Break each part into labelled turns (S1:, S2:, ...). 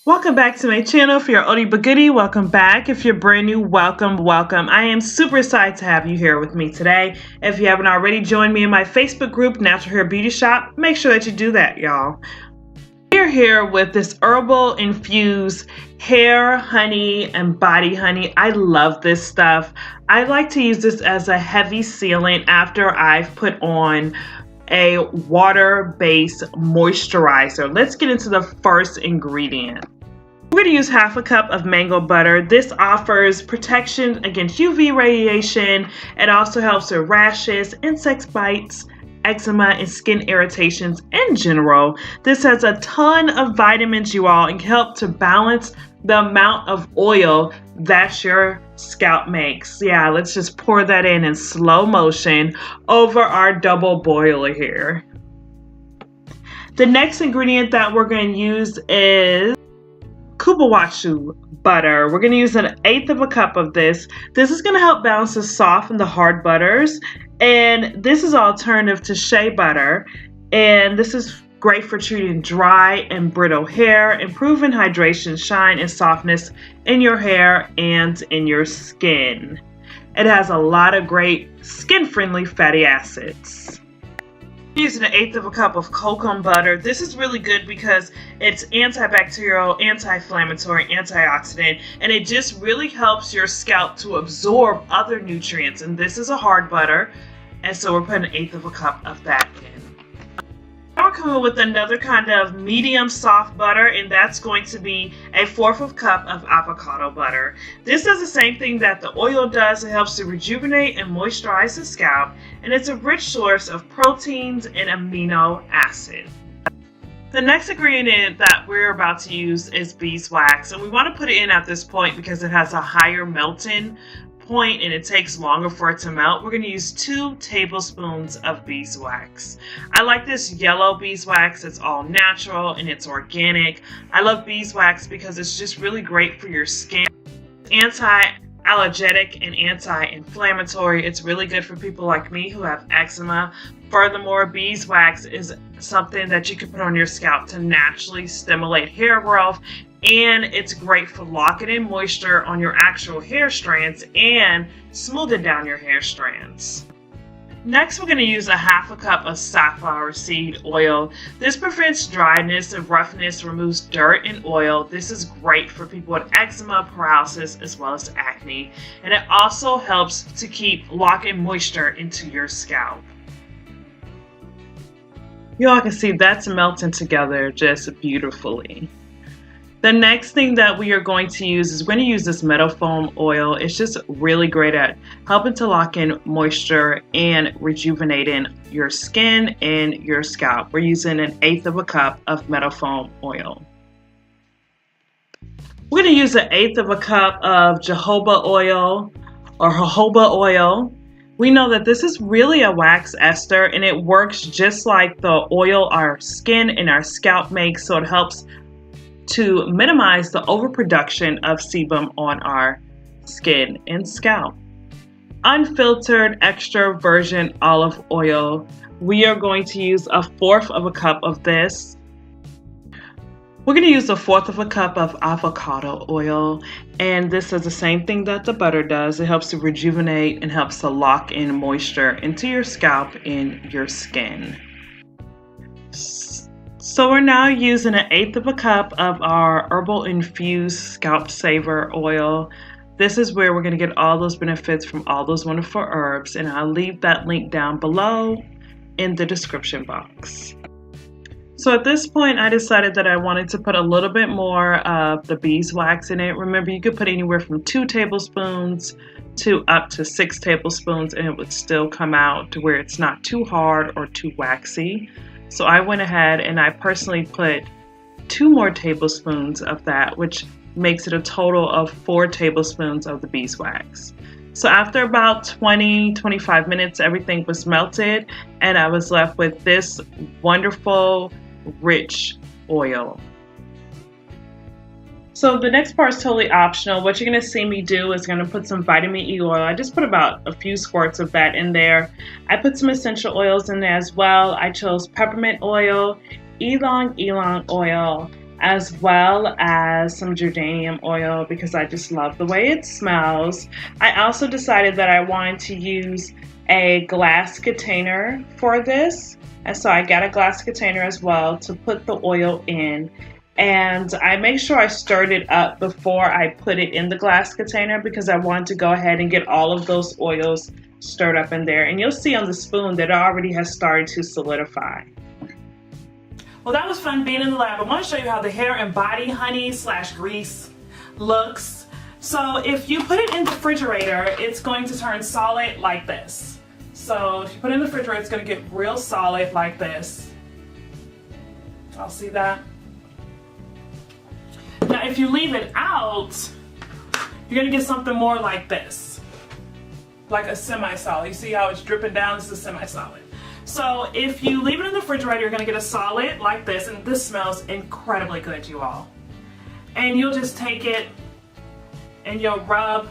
S1: Welcome back to my channel. If you're oldie but goodie, welcome back. If you're brand new, welcome. I am super excited to have you here with me today. If you haven't already joined me in my Facebook group, Natural Hair Beauty Shop, make sure that you do that, y'all. We're here with this herbal infused hair honey and body honey. I love this stuff. I like to use this as a heavy sealant after I've put on a water-based moisturizer. Let's get into the first ingredient. We're going to use half a cup of mango butter. This offers protection against UV radiation. It also helps with rashes, insect bites, eczema, and skin irritations in general. This has a ton of vitamins, you all, and can help to balance the amount of oil that your scalp makes. Yeah, let's just pour that in slow motion over our double boiler here. The next ingredient that we're going to use is Cupuaçu Butter. We're going to use 1/8 of a cup of this. This is going to help balance the soft and the hard butters. And this is an alternative to shea butter. And this is great for treating dry and brittle hair, improving hydration, shine, and softness in your hair and in your skin. It has a lot of great skin-friendly fatty acids. Using 1/8 of a cup of coconut butter. This is really good because it's antibacterial, anti-inflammatory, antioxidant, and it just really helps your scalp to absorb other nutrients. And this is a hard butter, and so we're putting 1/8 of a cup of that in. Now we're coming with another kind of medium soft butter, and that's going to be 1/4 of a cup of avocado butter. This does the same thing that the oil does. It helps to rejuvenate and moisturize the scalp, and it's a rich source of proteins and amino acids. The next ingredient that we're about to use is beeswax, and we want to put it in at this point because it has a higher melting point and it takes longer for it to melt. We're going to use 2 tablespoons of beeswax. I like this yellow beeswax. It's all natural and it's organic. I love beeswax because it's just really great for your skin. Anti-allergenic and anti-inflammatory. It's really good for people like me who have eczema. Furthermore, beeswax is something that you can put on your scalp to naturally stimulate hair growth, and it's great for locking in moisture on your actual hair strands and smoothing down your hair strands. Next, we're going to use 1/2 a cup of safflower seed oil. This prevents dryness and roughness, removes dirt and oil. This is great for people with eczema, paralysis, as well as acne. And it also helps to keep locking moisture into your scalp. You all can see that's melting together just beautifully. The next thing that we are going to use is we're going to use this metal foam oil. It's just really great at helping to lock in moisture and rejuvenating your skin and your scalp. We're using 1/8 of a cup of metal foam oil. We're going to use 1/8 of a cup of jojoba oil or jojoba oil. We know that this is really a wax ester, and it works just like the oil our skin and our scalp makes, so it helps to minimize the overproduction of sebum on our skin and scalp. Unfiltered extra virgin olive oil. We are going to use 1/4 of a cup of this. We're going to use 1/4 of a cup of avocado oil, and this is the same thing that the butter does. It helps to rejuvenate and helps to lock in moisture into your scalp and your skin. So we're now using 1/8 of a cup of our herbal infused scalp saver oil. This is where we're going to get all those benefits from all those wonderful herbs, and I'll leave that link down below in the description box. So at this point, I decided that I wanted to put a little bit more of the beeswax in it. Remember, you could put anywhere from 2 tablespoons to up to 6 tablespoons, and it would still come out to where it's not too hard or too waxy. So I went ahead and I personally put 2 more tablespoons of that, which makes it a total of 4 tablespoons of the beeswax. So after about 20-25 minutes, everything was melted, and I was left with this wonderful, rich oil. So the next part is totally optional. What you're going to see me do is going to put some vitamin E oil. I just put about a few squirts of that in there. I put some essential oils in there as well. I chose peppermint oil, ylang ylang oil, as well as some geranium oil because I just love the way it smells. I also decided that I wanted to use a glass container for this, and so I got a glass container as well to put the oil in. And I make sure I stirred it up before I put it in the glass container because I want to go ahead and get all of those oils stirred up in there. And you'll see on the spoon that it already has started to solidify. Well, that was fun being in the lab. I want to show you how the hair and body honey / grease looks. So if you put it in the refrigerator, it's going to turn solid like this. So if you put it in the refrigerator, it's going to get real solid like this. I'll see that. Now if you leave it out, you're going to get something more like this. Like a semi-solid. You see how it's dripping down? This is semi-solid. So if you leave it in the refrigerator, you're going to get a solid like this, and this smells incredibly good, you all. And you'll just take it and you'll rub.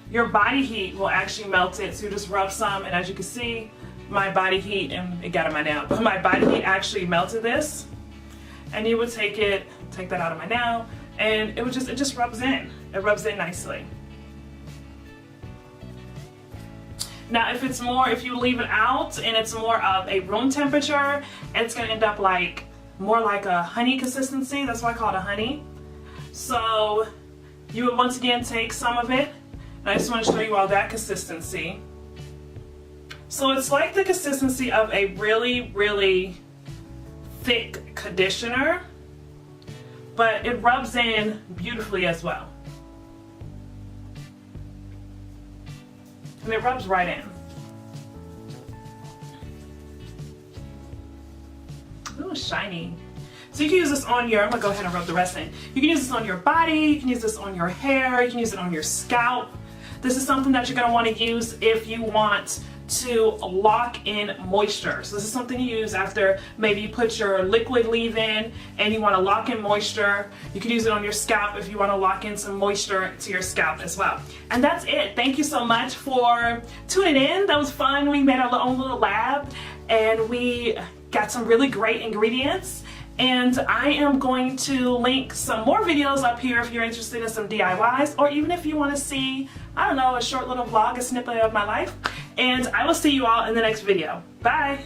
S1: Your body heat will actually melt it, so you just rub some, and as you can see, my body heat, and it got in my nail, but my body heat actually melted this. And you would take that out of my nail, and it just rubs in. It rubs in nicely. Now if you leave it out and it's more of a room temperature, it's going to end up like more like a honey consistency. That's why I call it a honey. So you would once again take some of it, and I just want to show you all that consistency. So it's like the consistency of a really, really thick conditioner, but it rubs in beautifully as well. And it rubs right in. Ooh, shiny. So you can use this on your, I'm gonna go ahead and rub the rest in. You can use this on your body, you can use this on your hair, you can use it on your scalp. This is something that you're gonna wanna use if you want to lock in moisture. So this is something you use after maybe you put your liquid leave-in and you want to lock in moisture. You can use it on your scalp if you want to lock in some moisture to your scalp as well. And that's it. Thank you so much for tuning in. That was fun. We made our own little lab and we got some really great ingredients. And I am going to link some more videos up here if you're interested in some DIYs, or even if you want to see, I don't know, a short little vlog, a snippet of my life. And I will see you all in the next video. Bye!